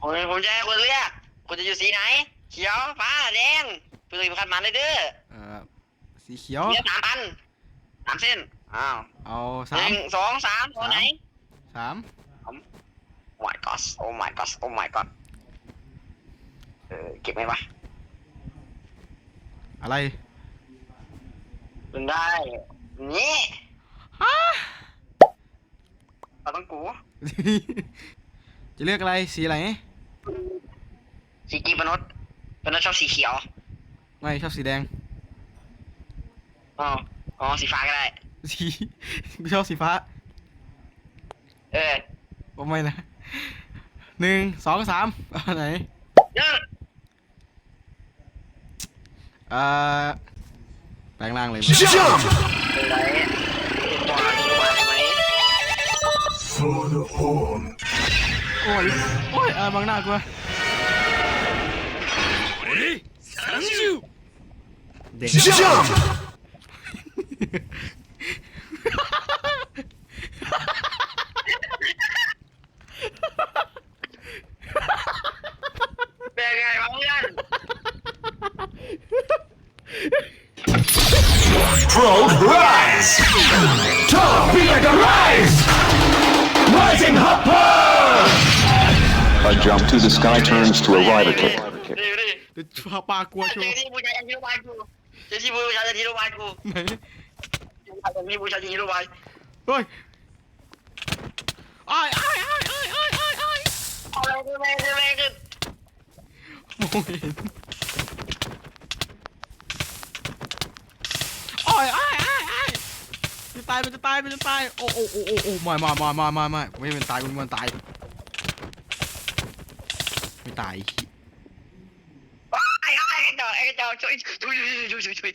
ผมจะให้คุณเลือกคุณจะอยู่สีไหนเขียวฟ้าแดงคุณจะคัดมันเลยเด้อสีเขียวเลือก3 อัน3 เส้นอ้าวเอาหนึ่งสองสามตัวไหน3 โอ้ my god โอ้ my god โอ้ my god เก็บไหมวะอะไรมันได้นี่เราต้องกู จะเลือกอะไรสีอะไรสีกีปนุษย์ชอบสีเขียว ไม่ชอบสีแดง อ๋อสีฟ้าก็ได้ สีไม่ชอบสีฟ้าผมไม่นะ1 2 3เอาไหนแปลงร่างเลยโอ้ยบางหน้ากูเด็กเป็นไงวะเพื่อน Frog rise! Top be like a rise! Rising hopper! A jump to the sky turns to a rider kick. เดี๋ยวปลากลัวโช เจ ว์ ที่บูชายันฮิโรบายกูเจที่บูชายันฮิโรบายกู ไหน ที่บูชายันฮิโรบาย เฮ้ยอ้าย เอาเลยขึ้นเลยขึ้น มองเห็นจะตายมันจะตายโอ้ไม่ไม่เป็นตายมันตายไม่ตายไอ้เจ้าช่วย